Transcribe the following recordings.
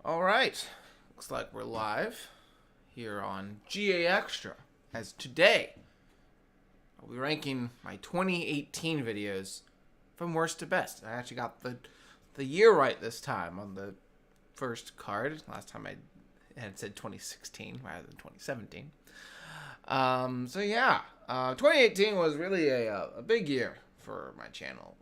All right, looks like we're live here on GA Extra. As today, I'll be ranking my 2018 videos from worst to best. I actually got the year right this time on the first card. Last time I had said 2016 rather than 2017. So yeah, 2018 was really a big year for my channel.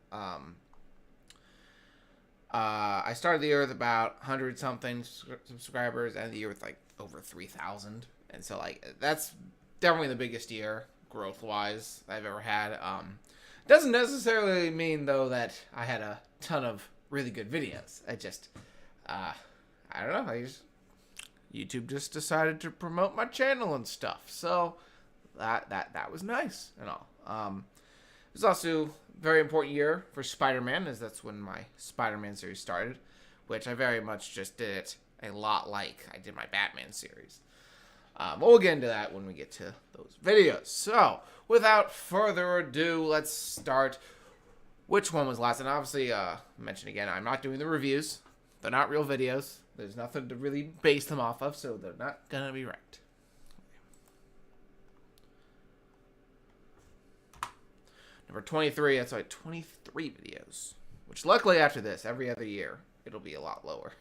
I started the year with about 100-something subscribers, and the year with like over 3,000. And so like that's definitely the biggest year growth-wise I've ever had. Doesn't necessarily mean though that I had a ton of really good videos. I don't know. YouTube just decided to promote my channel and stuff. So that was nice and all. It was also a very important year for Spider-Man, as that's when my Spider-Man series started, which I very much just did it a lot like I did my Batman series. But we'll get into that when we get to those videos. So, without further ado, let's start. Which one was last? And obviously, mention again, I'm not doing the reviews. They're not real videos. There's nothing to really base them off of, so they're not gonna be ranked. Number 23, that's like 23 videos. Which luckily after this, every other year, it'll be a lot lower.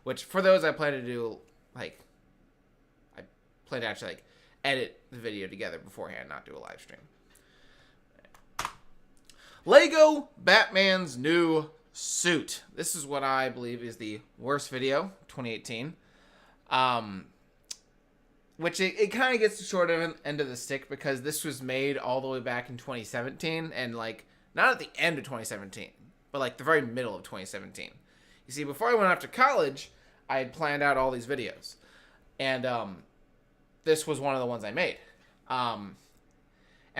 Which for those I plan to do, like, I plan to actually like edit the video together beforehand, not do a live stream. Lego Batman's new suit. This is what I believe is the worst video, 2018. Which it kind of gets the short end of the stick, because this was made all the way back in 2017, and like not at the end of 2017, but like the very middle of 2017. You see, before I went off to college, I had planned out all these videos, and this was one of the ones I made. And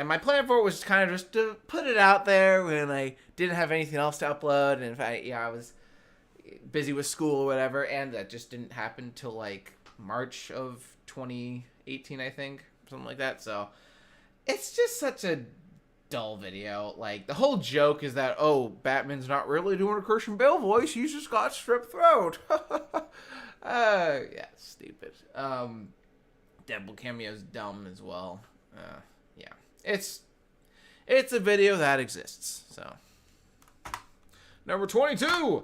my plan for it was kind of just to put it out there when I didn't have anything else to upload, and in fact, I was busy with school or whatever, and that just didn't happen till like March of 2018, I think, something like that. So it's just such a dull video. Like, the whole joke is that, oh, Batman's not really doing a Christian Bale voice, he's just got strep throat. Yeah, stupid. Deadpool cameo's dumb as well. Yeah, it's a video that exists. So number 22,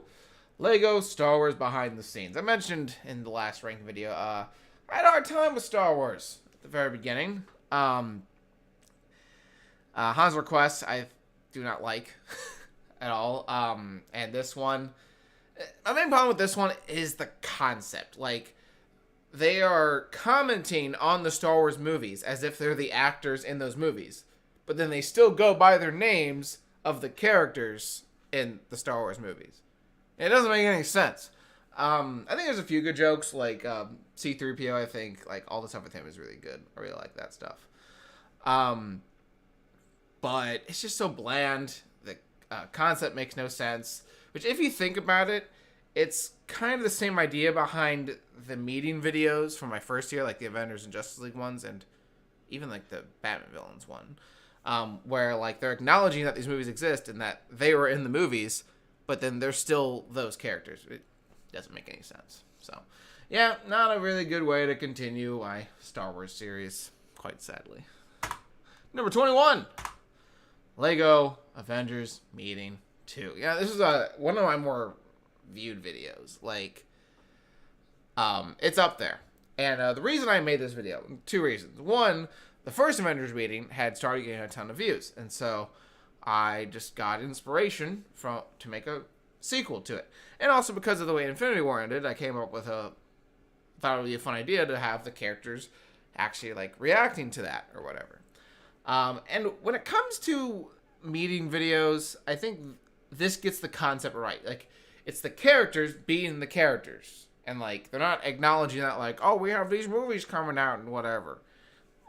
Lego Star Wars behind the scenes. I mentioned in the last ranking video, I had a hard time with Star Wars at the very beginning. Han's Request, I do not like at all. And this one, my main problem with this one is the concept. Like, they are commenting on the Star Wars movies as if they're the actors in those movies, but then they still go by their names of the characters in the Star Wars movies. It doesn't make any sense. I think there's a few good jokes, like C-3PO, I think. Like, all the stuff with him is really good. I really like that stuff. But it's just so bland. The concept makes no sense. Which, if you think about it, it's kind of the same idea behind the meeting videos from my first year, like the Avengers and Justice League ones, and even like the Batman villains one. Where, like, they're acknowledging that these movies exist and that they were in the movies, but then they're still those characters. It doesn't make any sense. So, yeah, not a really good way to continue my Star Wars series, quite sadly. Number 21, Lego Avengers Meeting 2. Yeah, this is one of my more viewed videos. Like, it's up there. And the reason I made this video, two reasons. One, the first Avengers meeting had started getting a ton of views, and so I just got inspiration to make a sequel to it. And also because of the way Infinity War ended, I came up with thought it would be a fun idea to have the characters actually like reacting to that or whatever. And when it comes to meeting videos, I think this gets the concept right. Like, it's the characters being the characters, and like they're not acknowledging that, like, oh, we have these movies coming out and whatever.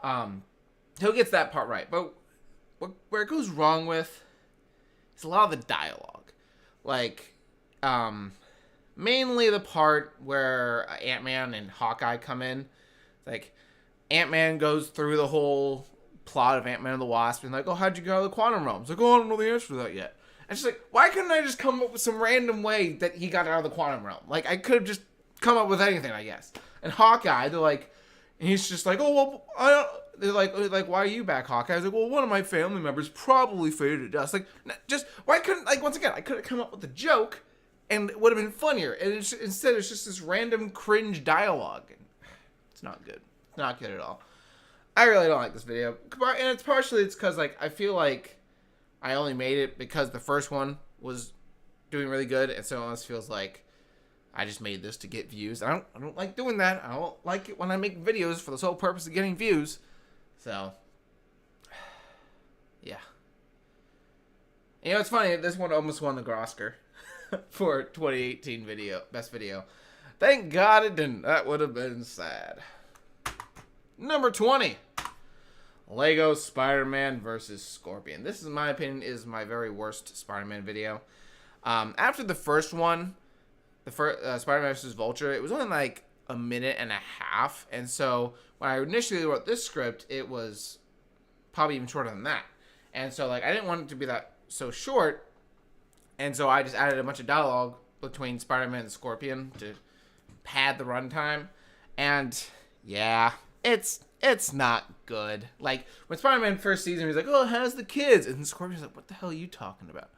Who gets that part right? But where it goes wrong with is a lot of the dialogue. Like, mainly the part where Ant-Man and Hawkeye come in. Like, Ant-Man goes through the whole plot of Ant-Man and the Wasp and like, oh, how'd you get out of the quantum realm? It's like, oh, I don't know the answer to that yet. And she's like, why couldn't I just come up with some random way that he got out of the quantum realm? Like, I could have just come up with anything, I guess. And Hawkeye, they're like, and he's just like, oh, well, I don't, they're like, why are you back, Hawkeye? I was like, well, one of my family members probably faded to dust. Like, just, why couldn't, like, once again, I could have come up with a joke, and it would have been funnier. And instead, it's just this random cringe dialogue. It's not good. It's not good at all. I really don't like this video. And it's partially, it's because, like, I feel like I only made it because the first one was doing really good, and so it almost feels like I just made this to get views. I don't like doing that. I don't like it when I make videos for the sole purpose of getting views. So, yeah. You know, it's funny. This one almost won the Oscar for 2018 best video. Thank God it didn't. That would have been sad. Number 20. Lego Spider-Man versus Scorpion. This, in my opinion, is my very worst Spider-Man video. After the first one, the first Spider-Man vs. Vulture, it was only like a minute and a half, and so when I initially wrote this script, it was probably even shorter than that, and so like I didn't want it to be that so short, and so I just added a bunch of dialogue between Spider-Man and Scorpion to pad the runtime, and yeah, it's not good. Like when Spider-Man first sees him, he's like, "Oh, how's the kids?" And Scorpion's like, "What the hell are you talking about?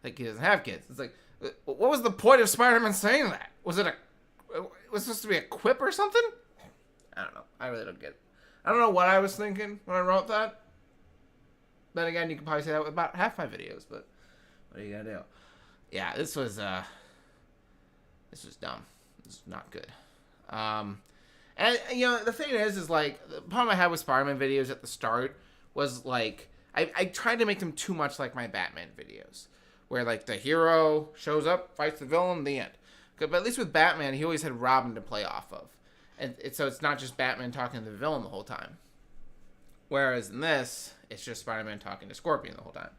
Like he doesn't have kids." It's like, what was the point of Spider-Man saying that? Was it supposed to be a quip or something? I don't know. I really don't get it. I don't know what I was thinking when I wrote that. Then again, you can probably say that with about half my videos, but what are you gonna do? Yeah, this was dumb. This is not good. And you know, the thing is like the problem I had with Spider-Man videos at the start was like I tried to make them too much like my Batman videos, where like the hero shows up, fights the villain, the end. But at least with Batman, he always had Robin to play off of, and so it's not just Batman talking to the villain the whole time. Whereas in this, it's just Spider-Man talking to Scorpion the whole time.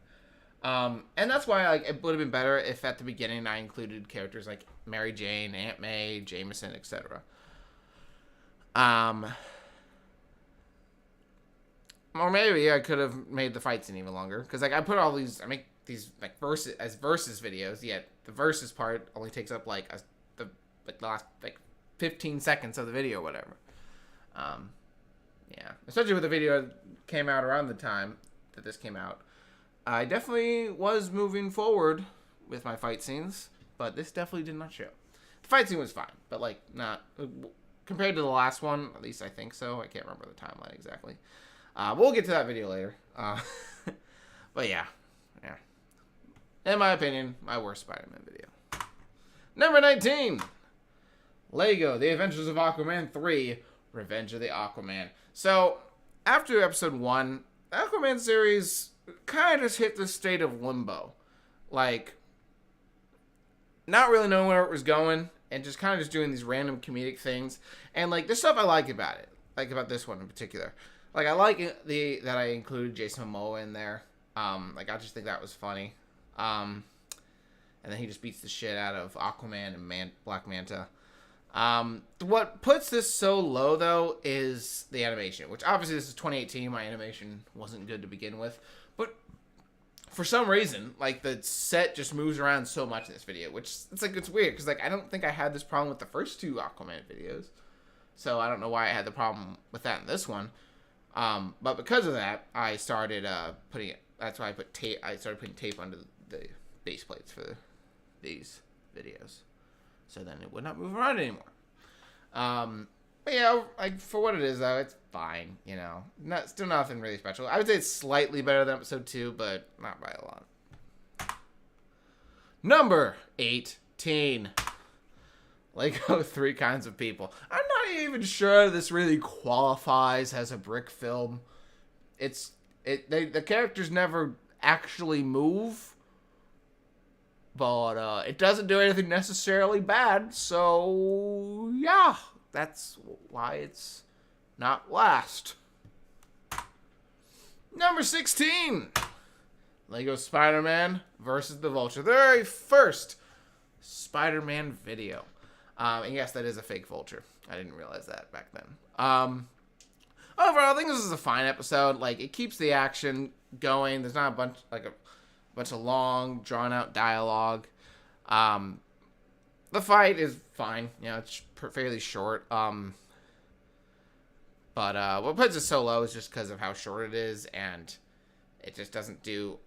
And that's why like it would have been better if at the beginning I included characters like Mary Jane, Aunt May, Jameson, etc. Or maybe I could have made the fight scene even longer, because like I make these like versus videos. Yet the versus part only takes up like the last like 15 seconds of the video, or whatever. Yeah, especially with the video that came out around the time that this came out. I definitely was moving forward with my fight scenes, but this definitely did not show. The fight scene was fine, but like not compared to the last one. At least I think so. I can't remember the timeline exactly. We'll get to that video later. But yeah. In my opinion, my worst Spider-Man video. Number 19. Lego, The Adventures of Aquaman 3, Revenge of the Aquaman. So, after episode 1, the Aquaman series kind of just hit this state of limbo. Like, not really knowing where it was going, and just kind of just doing these random comedic things. And, like, there's stuff I like about it. Like, about this one in particular. Like, I like that I included Jason Momoa in there. Like, I just think that was funny. And then he just beats the shit out of Aquaman and Black Manta. What puts this so low, though, is the animation. Which, obviously, this is 2018. My animation wasn't good to begin with. But for some reason, like, the set just moves around so much in this video. Which, it's weird. Because, like, I don't think I had this problem with the first two Aquaman videos. So, I don't know why I had the problem with that in this one. But because of that, I started that's why I started putting tape under the base plates for these videos, so then it would not move around anymore. But yeah, like for what it is though, it's fine. You know, still nothing really special. I would say it's slightly better than episode 2, but not by a lot. Number 18. Lego Three Kinds of People. I'm not even sure this really qualifies as a brick film. The characters never actually move, but it doesn't do anything necessarily bad, so yeah, that's why it's not last. Number 16. Lego Spider-Man versus the Vulture. The very first Spider-Man video. And yes, that is a fake vulture. I didn't realize that back then. Overall, I think this is a fine episode. Like, it keeps the action going. There's not a bunch of long, drawn-out dialogue. the fight is fine. You know, it's fairly short. But what puts it so low is just because of how short it is, and it just doesn't do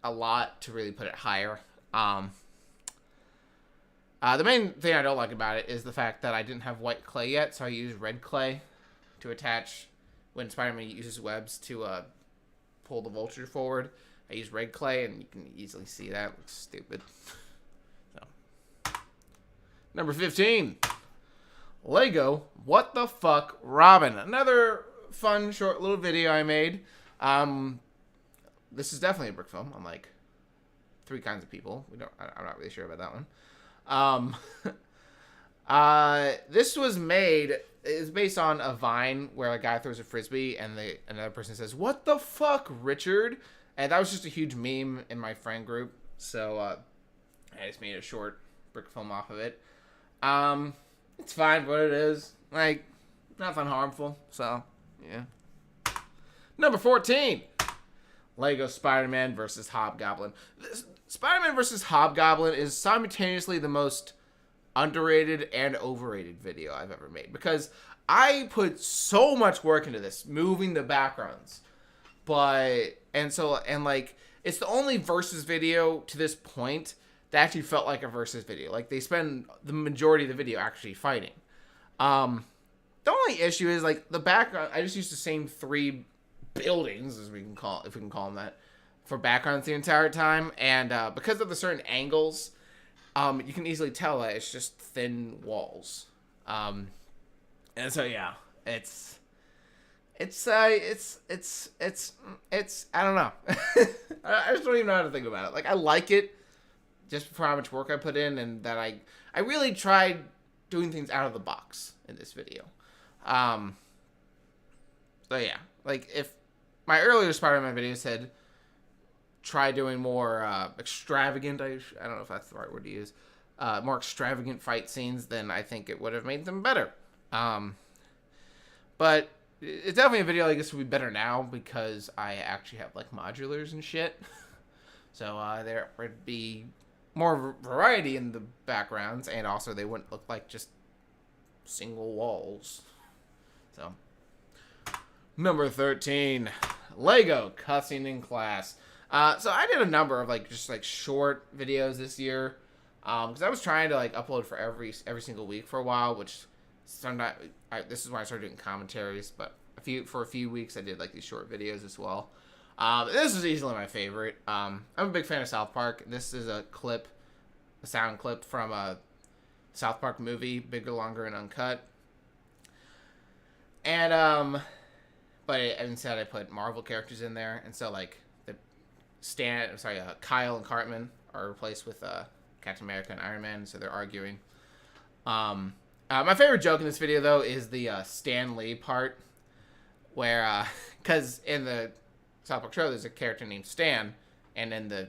a lot to really put it higher. The main thing I don't like about it is the fact that I didn't have white clay yet, so I used red clay to attach when Spider-Man uses webs to pull the vulture forward. I used red clay, and you can easily see that. It looks stupid. So. Number 15. Lego What the Fuck Robin. Another fun, short little video I made. This is definitely a brick film, unlike Three Kinds of People. I'm not really sure about that one. This was made... It's based on a Vine where a guy throws a frisbee and another person says, "What the fuck, Richard?" And that was just a huge meme in my friend group. So I just made a short brick film off of it. It's fine for what it is. Like, nothing harmful. So, yeah. Number 14. Lego Spider-Man vs. Hobgoblin. Spider-Man vs. Hobgoblin is simultaneously the most underrated and overrated video I've ever made, because I put so much work into this, moving the backgrounds, and like it's the only versus video to this point that actually felt like a versus video. Like, they spend the majority of the video actually fighting. The only issue is, like, the background. I just used the same 3 buildings, if we can call them that, for backgrounds the entire time, and because of the certain angles, you can easily tell that it's just thin walls. And so, yeah, it's I don't know. I just don't even know how to think about it. Like, I like it just for how much work I put in, and that I really tried doing things out of the box in this video. So yeah, like, if my earlier Spider-Man videos had try doing more extravagant, I don't know if that's the right word to use, more extravagant fight scenes, then I think it would have made them better. But it's definitely a video I guess would be better now, because I actually have, like, modulars and shit. So there would be more variety in the backgrounds, and also they wouldn't look like just single walls. So, number 13, Lego Cussing in Class. So I did a number of, like, just, like, short videos this year, because I was trying to, like, upload for every single week for a while, which sometimes this is why I started doing commentaries. But for a few weeks I did, like, these short videos as well. This is easily my favorite. I'm a big fan of South Park. This is a sound clip from a South Park movie, Bigger, Longer, and Uncut. And but instead I put Marvel characters in there, and so, like, Kyle and Cartman are replaced with Captain America and Iron Man, so they're arguing. My favorite joke in this video, though, is the Stan Lee part, where, because in the South Park show, there's a character named Stan, and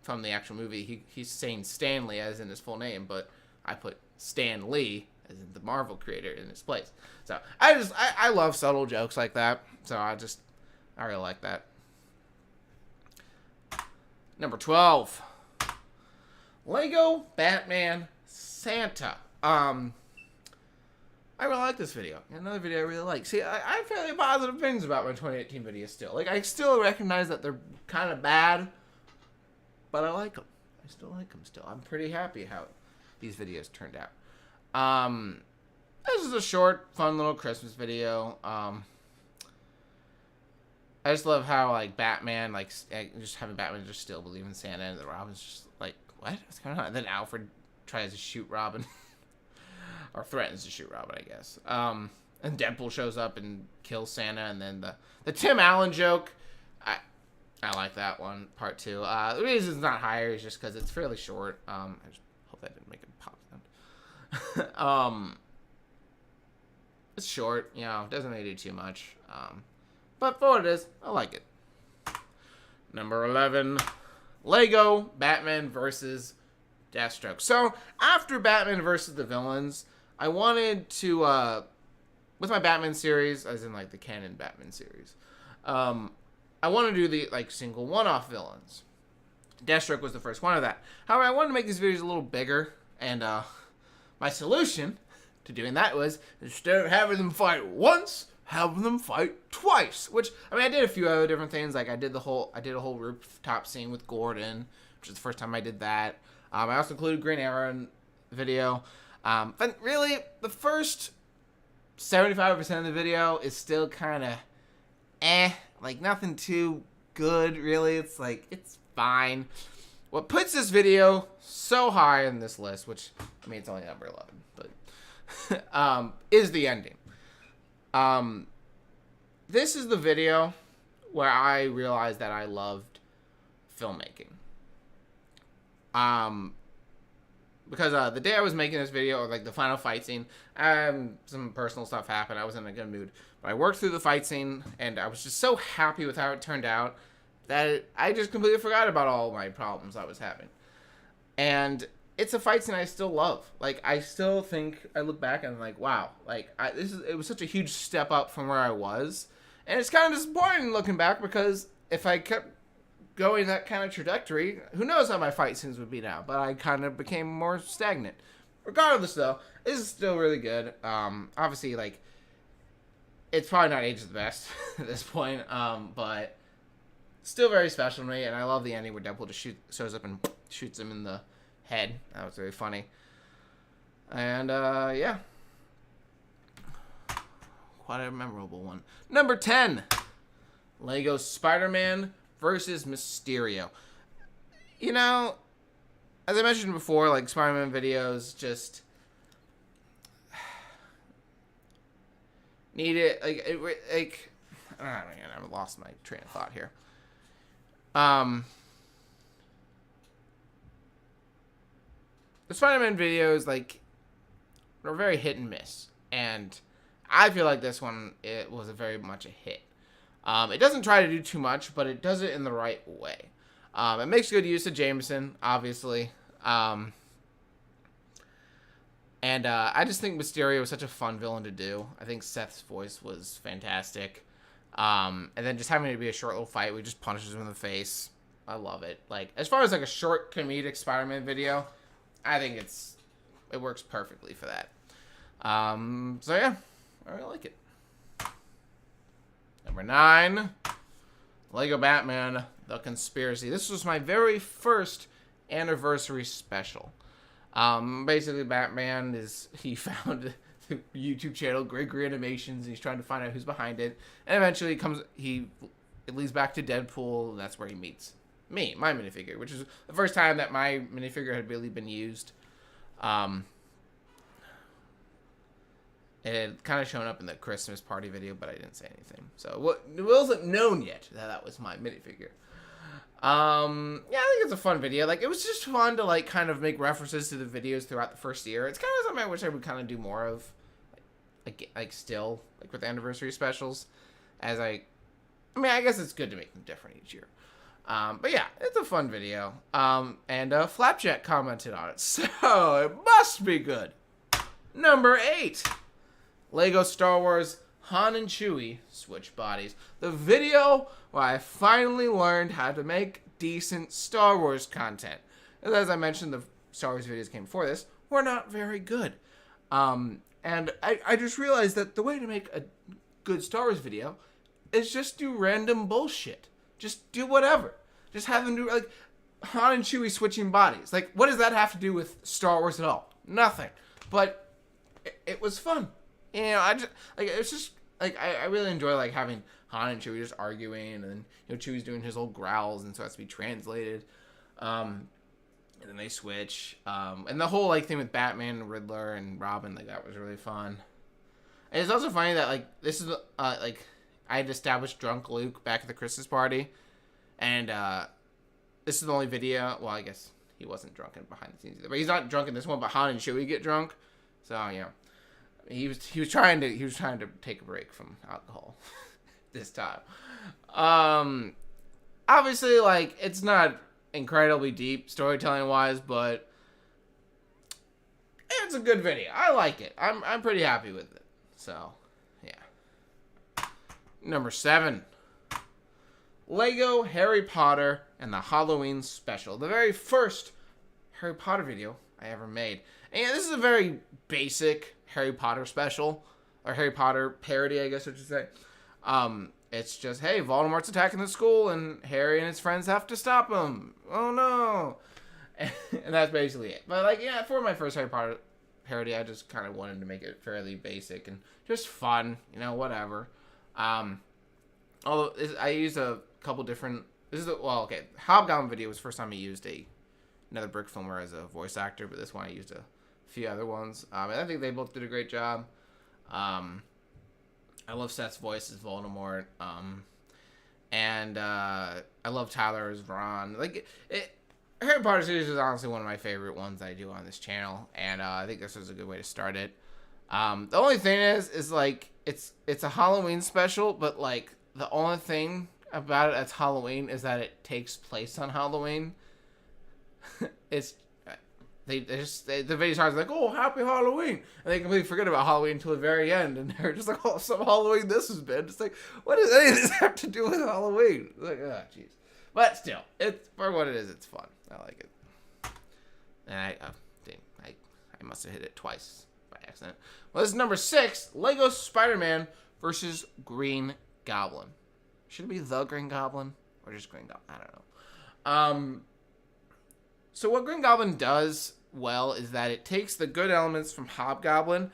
from the actual movie, he's saying Stanley as in his full name, but I put Stan Lee as in the Marvel creator in his place. So I love subtle jokes like that, so I really like that. Number 12, Lego Batman Santa. I really like this video. Another video I really like. See, I have fairly positive things about my 2018 videos still. Like, I still recognize that they're kind of bad, but I like them. I still like them still. I'm pretty happy how these videos turned out. This is a short, fun little Christmas video. I just love how, like, Batman, like, just having Batman just still believe in Santa, and the Robin's just like, what? What's going on? And then Alfred tries to shoot Robin. Or threatens to shoot Robin, I guess. And Deadpool shows up and kills Santa, and then the Tim Allen joke, I like that one, part 2. The reason it's not higher is just because it's fairly short. I just hope that didn't make it pop sound. It's short, you know, doesn't really do too much. But for what it is, I like it. Number 11, Lego Batman vs. Deathstroke. So, after Batman vs. the Villains, I wanted to, with my Batman series, as in, like, the canon Batman series, I want to do the, like, single one-off villains. Deathstroke was the first one of that. However, I wanted to make these videos a little bigger And my solution to doing that was, instead of having them fight once, have them fight twice. Which, I mean, I did a few other different things. Like I did a whole rooftop scene with Gordon, which is the first time I did that. I also included Green Arrow in the video. But really, the first 75% of the video is still kind of like nothing too good, really. It's like, it's fine. What puts this video so high in this list, which, I mean, it's only number 11, but, is the ending. This is the video where I realized that I loved filmmaking. Because the day I was making this video, or like the final fight scene, some personal stuff happened. I wasn't in a good mood. But I worked through the fight scene, and I was just so happy with how it turned out that I just completely forgot about all my problems I was having. And it's a fight scene I still love. Like, I still think, I look back and I'm like, wow. Like, it was such a huge step up from where I was. And it's kind of disappointing looking back, because if I kept going that kind of trajectory, who knows how my fight scenes would be now. But I kind of became more stagnant. Regardless, though, this is still really good. Obviously, like, it's probably not aged the best at this point, but still very special to me. And I love the ending where Deadpool just shows up and shoots him in the head. That was very funny. And, yeah. Quite a memorable one. Number 10. Lego Spider-Man versus Mysterio. You know, as I mentioned before, like, Spider-Man videos just need it. Like, I lost my train of thought here. The Spider-Man videos, like, are very hit and miss. And I feel like this one, it was very much a hit. It doesn't try to do too much, but it does it in the right way. It makes good use of Jameson, obviously. And I just think Mysterio was such a fun villain to do. I think Seth's voice was fantastic. And then just having it be a short little fight where he just punches him in the face. I love it. Like, as far as like a short comedic Spider-Man video, I think it works perfectly for that. So yeah, I really like it. Number 9, Lego Batman: The Conspiracy. This was my very first anniversary special. Basically, Batman he found the YouTube channel Gregory Animations, and he's trying to find out who's behind it. And eventually, it leads back to Deadpool, and that's where he meets me, my minifigure, which is the first time that my minifigure had really been used. It had kind of shown up in the Christmas party video, but I didn't say anything. So it wasn't known yet that was my minifigure. Yeah, I think it's a fun video. Like, it was just fun to, like, kind of make references to the videos throughout the first year. It's kind of something I wish I would kind of do more of, like still, like, with anniversary specials. I guess it's good to make them different each year. But yeah, it's a fun video. And Flapjack commented on it, so it must be good. Number 8. Lego Star Wars Han and Chewy Switch Bodies. The video where I finally learned how to make decent Star Wars content. As I mentioned, the Star Wars videos came before this were not very good. And I just realized that the way to make a good Star Wars video is just do random bullshit. Just do whatever. Just have them do, like, Han and Chewie switching bodies. Like, what does that have to do with Star Wars at all? Nothing. But it was fun. You know, I really enjoy, like, having Han and Chewie just arguing, and then, you know, Chewie's doing his old growls, and so it has to be translated. And then they switch. And the whole, like, thing with Batman, Riddler, and Robin, like, that was really fun. And it's also funny that, like, this is, like, I had established drunk Luke back at the Christmas party, and this is the only video. Well, I guess he wasn't drunk in behind the scenes either, but he's not drunk in this one. But Han and Chewie get drunk, so you know, he was trying to take a break from alcohol this time. Obviously, like, it's not incredibly deep storytelling wise, but it's a good video. I like it. I'm pretty happy with it. So, yeah. Number 7. Lego Harry Potter and the Halloween Special. The very first Harry Potter video I ever made. And this is a very basic Harry Potter special, or Harry Potter parody, I guess I should say. It's just, hey, Voldemort's attacking the school, and Harry and his friends have to stop him. Oh no! And that's basically it. But like, yeah, for my first Harry Potter parody, I just kind of wanted to make it fairly basic and just fun, you know, whatever. Although I used a couple different. Hobgoblin video was the first time I used another brick filmer as a voice actor, but this one I used a few other ones. And I think they both did a great job. I love Seth's voice as Voldemort. And I love Tyler as Ron. Harry Potter series is honestly one of my favorite ones I do on this channel, and I think this was a good way to start it. The only thing is like it's a Halloween special, but like the only thing about it that's Halloween is that it takes place on Halloween. The video starts like, oh, happy Halloween, and they completely forget about Halloween until the very end, and they're just like, oh, some Halloween this has been. It's like, what does any of this have to do with Halloween? Like, oh, jeez. But still, it's for what it is. It's fun. I like it. And I must have hit it twice by accident. Well, this is number 6, Lego Spider-Man versus Green Goblin. Should it be the Green Goblin or just Green Goblin? I don't know. So what Green Goblin does well is that it takes the good elements from Hobgoblin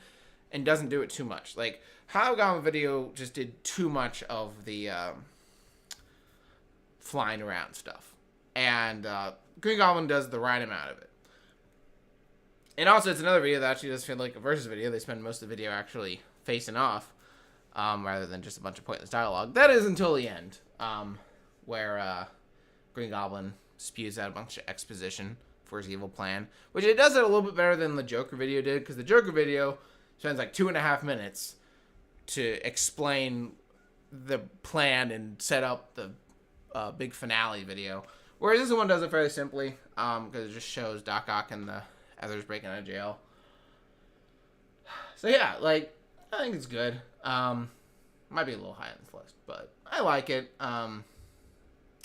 and doesn't do it too much. Like, Hobgoblin video just did too much of the flying around stuff. And Green Goblin does the right amount of it. And also, it's another video that actually does feel like a versus video. They spend most of the video actually facing off, rather than just a bunch of pointless dialogue. That is until the end, where Green Goblin spews out a bunch of exposition for his evil plan, which it does it a little bit better than the Joker video did, because the Joker video spends like 2.5 minutes to explain the plan and set up the big finale video, whereas this one does it fairly simply, because it just shows Doc Ock and the others breaking out of jail. So yeah, like, I think it's good. Might be a little high on this list, but I like it.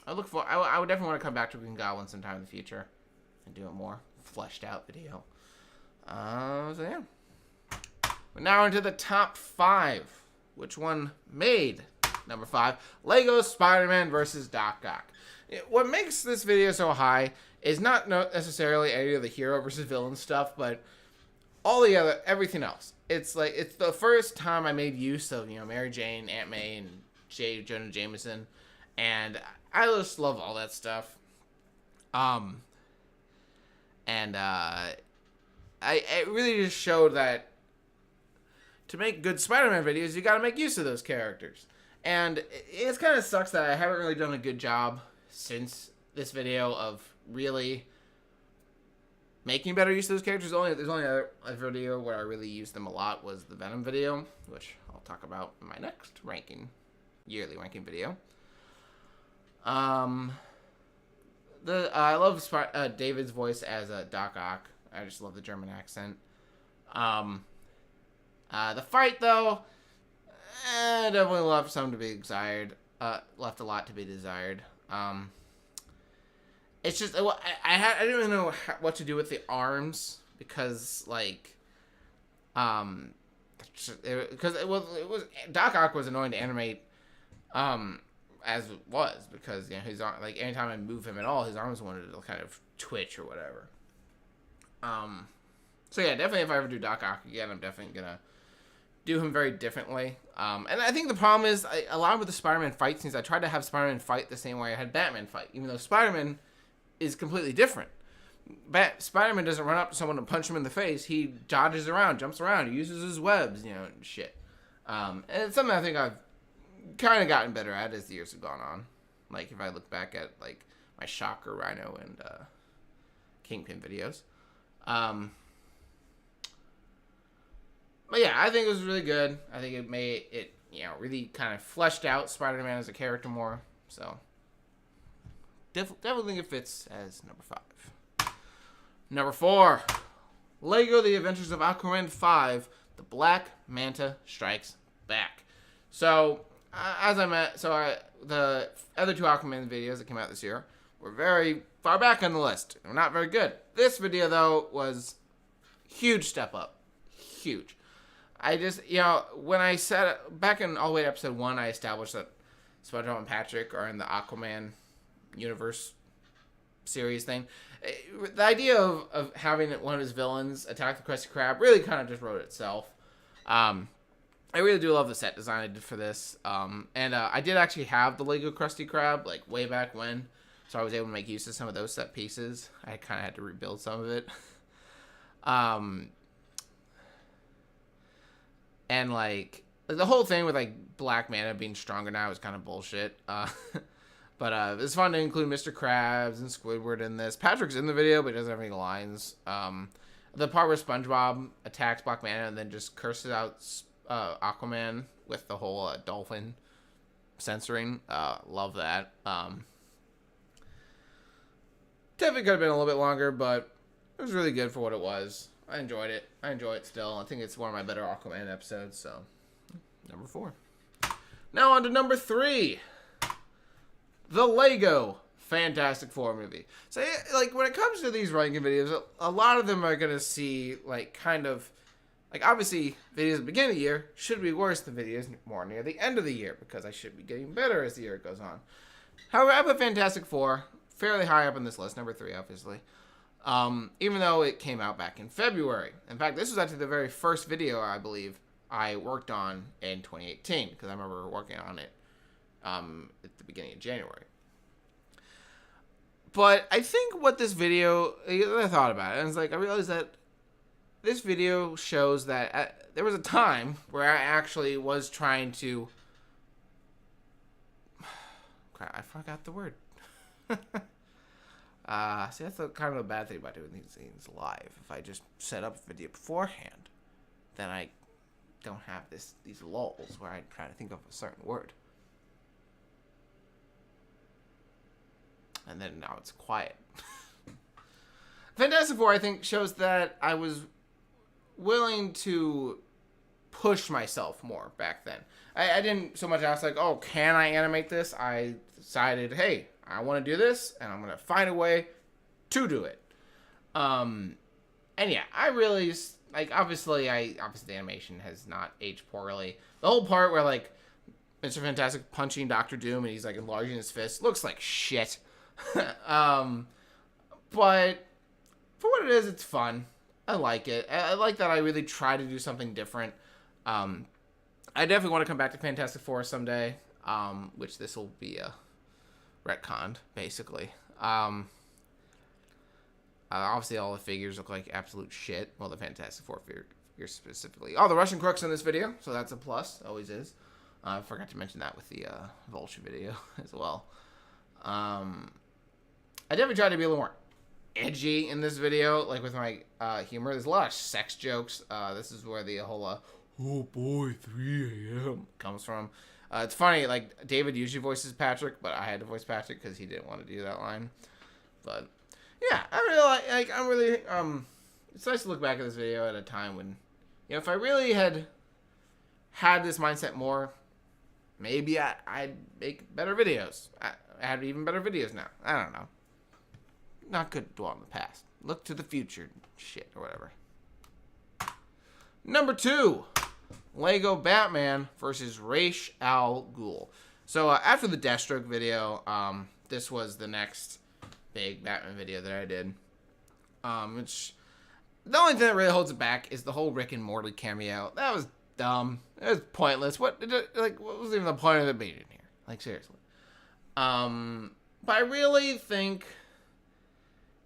I would definitely want to come back to Green Goblin sometime in the future and do a more fleshed out video. So yeah. We're now into the top 5. Which one made number 5? Lego Spider-Man versus Doc Ock. What makes this video so high is not necessarily any of the hero versus villain stuff, but everything else. It's like, it's the first time I made use of, Mary Jane, Aunt May, and J. Jonah Jameson, and I just love all that stuff. It really just showed that to make good Spider-Man videos, you gotta make use of those characters. And it kind of sucks that I haven't really done a good job since this video of really making better use of those characters. There's only a video where I really used them a lot was the Venom video, which I'll talk about in my next yearly ranking video. I love David's voice as Doc Ock. I just love the German accent. The fight, though, definitely left some to be desired. Left a lot to be desired. It's just I didn't really know what to do with the arms because it was Doc Ock was annoying to animate. As it was, because his arm, like anytime I move him at all, his arms wanted to kind of twitch or whatever. So yeah, definitely if I ever do Doc Ock again, I'm definitely gonna do him very differently. And I think the problem is a lot with the Spider-Man fight scenes, I tried to have Spider-Man fight the same way I had Batman fight, even though Spider-Man is completely different. Spider-Man doesn't run up to someone and punch him in the face. He dodges around, jumps around, he uses his webs, and shit. And it's something I think I've kind of gotten better at as the years have gone on. Like, if I look back at, like, my Shocker, Rhino, and Kingpin videos. But yeah, I think it was really good. I think it made it, really kind of fleshed out Spider-Man as a character more. So, definitely think it fits as number 5. Number 4, Lego The Adventures of Aquaman V, The Black Manta Strikes Back. So, the other 2 Aquaman videos that came out this year were very far back on the list. They were not very good. This video, though, was huge step up. Huge. I just, when I said, back in all the way to episode 1, I established that SpongeBob and Patrick are in the Aquaman universe series thing. The idea of having one of his villains attack the Krusty Krab really kind of just wrote itself. I really do love the set design I did for this. And I did actually have the Lego Krusty Krab, like, way back when. So I was able to make use of some of those set pieces. I kind of had to rebuild some of it. And, like, the whole thing with, like, Black Manta being stronger now is kind of bullshit. But it's fun to include Mr. Krabs and Squidward in this. Patrick's in the video, but he doesn't have any lines. The part where SpongeBob attacks Black Manta and then just curses out Aquaman with the whole dolphin censoring. Love that. Definitely could have been a little bit longer, but it was really good for what it was. I enjoyed it. I enjoy it still. I think it's one of my better Aquaman episodes, so number 4. Now on to number 3. The Lego Fantastic Four movie. So, like, when it comes to these ranking videos, a lot of them are going to see, like, kind of, like, obviously, videos at the beginning of the year should be worse than videos more near the end of the year, because I should be getting better as the year goes on. However, I put Fantastic Four fairly high up on this list, number 3, obviously. Even though it came out back in February. In fact, this was actually the very first video, I believe, I worked on in 2018, because I remember working on it at the beginning of January. But I think what this video, I thought about it, and it's like, I realized that this video shows that there was a time where I actually was trying to, crap, I forgot the word. See, that's kind of a bad thing about doing these things live. If I just set up a video beforehand, then I don't have these lulls where I try to think of a certain word. And then now it's quiet. Fantastic Four, I think, shows that I was willing to push myself more back then. I didn't so much ask, like, oh, can I animate this? I decided, hey, I want to do this, and I'm going to find a way to do it. And yeah, I really, like, obviously the animation has not aged poorly. The whole part where, like, Mr. Fantastic punching Dr. Doom and he's, like, enlarging his fist looks like shit. But for what it is, it's fun. I like it. I like that I really try to do something different. I definitely want to come back to Fantastic Four someday, which this will be a retconned, basically. Obviously, all the figures look like absolute shit. Well, the Fantastic Four figures specifically. Oh, the Russian Crooks in this video, so that's a plus. Always is. I forgot to mention that with the Vulture video as well. I definitely tried to be a little more edgy in this video, like with my humor. There's a lot of sex jokes. This is where the whole oh boy 3 a.m. comes from. It's funny, like, David usually voices Patrick, but I had to voice Patrick because he didn't want to do that line. But yeah, I'm really it's nice to look back at this video at a time when, if I really had this mindset more, maybe I'd make better videos. I have even better videos now. I don't know. Not good to dwell on the past. Look to the future. Shit, or whatever. Number 2. Lego Batman versus Ra's al Ghul. So, after the Deathstroke video, this was the next big Batman video that I did. Which, the only thing that really holds it back is the whole Rick and Morty cameo. That was dumb. It was pointless. What was even the point of the being here? Like, seriously. But I really think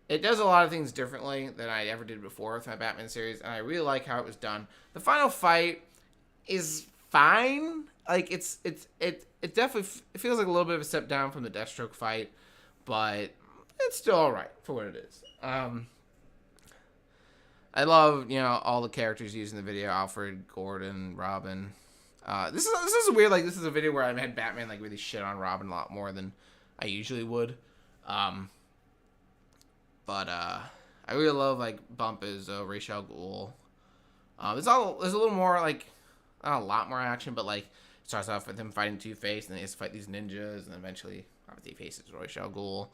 it does a lot of things differently than I ever did before with my Batman series, and I really like how it was done. The final fight is fine. Like, it definitely feels like a little bit of a step down from the Deathstroke fight, but it's still alright for what it is. I love, all the characters used in the video. Alfred, Gordon, Robin. This is weird. Like, this is a video where I had Batman, like, really shit on Robin a lot more than I usually would. But I really love, like, Bump is Ra's al Ghul. There's a little more, like, not a lot more action, but, like, it starts off with him fighting Two-Face, and then he has to fight these ninjas, and eventually, obviously, he faces Ra's al Ghul.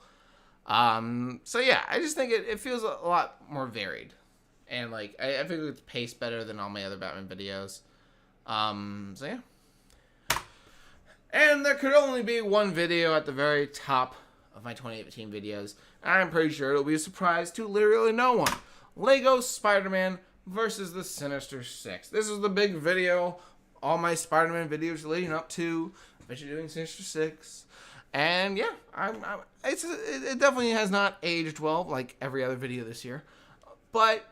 So yeah, I just think it feels a lot more varied. And like I think it's paced better than all my other Batman videos. So yeah. And there could only be one video at the very top of my 2018 videos. I'm pretty sure it'll be a surprise to literally no one. Lego Spider-Man versus the Sinister Six. This is the big video. All my Spider-Man videos leading up to eventually doing Sinister Six. And yeah, it definitely has not aged well like every other video this year. But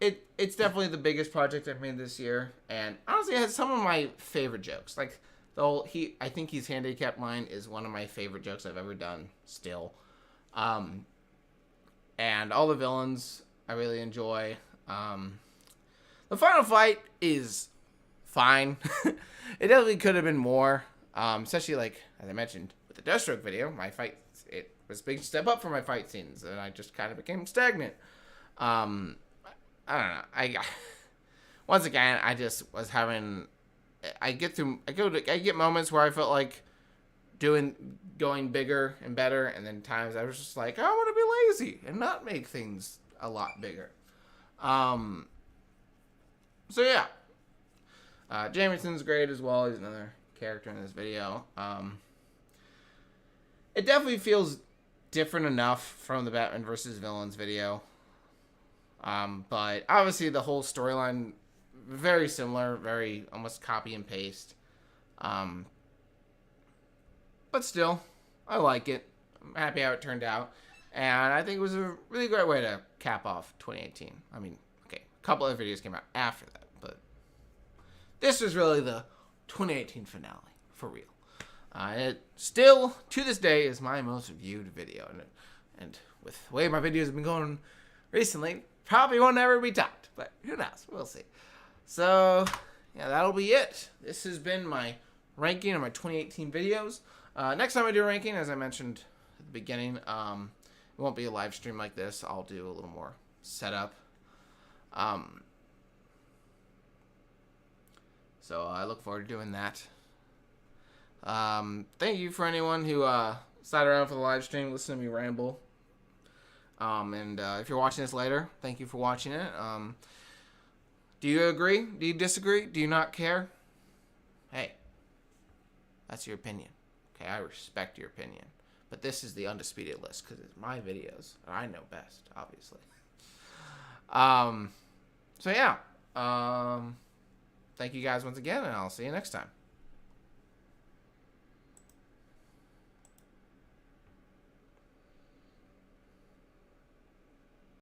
it's definitely the biggest project I've made this year. And honestly, it has some of my favorite jokes. Like the whole I think he's handicapped line is one of my favorite jokes I've ever done still. And all the villains I really enjoy. The final fight is fine. It definitely could have been more. Especially like, as I mentioned, with the Deathstroke video, it was a big step up for my fight scenes, and I just kind of became stagnant. I don't know. Once again, I just was having. I get moments where I felt like going bigger and better, and then times I was just like, I want to be lazy and not make things a lot bigger. So yeah, Jameson's great as well. He's another character in this video. It definitely feels different enough from the Batman vs. Villains video. But obviously the whole storyline very similar, very almost copy and paste. But still, I like it. I'm happy how it turned out. And I think it was a really great way to cap off 2018. I mean, okay, a couple of videos came out after that, but this was really the 2018 finale, for real. It still, to this day, is my most viewed video. And with the way my videos have been going recently, probably won't ever be topped. But who knows? We'll see. So, yeah, that'll be it. This has been my ranking of my 2018 videos. Next time I do a ranking, as I mentioned at the beginning, it won't be a live stream like this. I'll do a little more setup. So I look forward to doing that. Thank you for anyone who sat around for the live stream, listen to me ramble. And if you're watching this later, thank you for watching it. Do you agree? Do you disagree? Do you not care? Hey, that's your opinion. Okay, I respect your opinion. But this is the undisputed list because it's my videos. I know best, obviously. So yeah. Thank you guys once again, and I'll see you next time.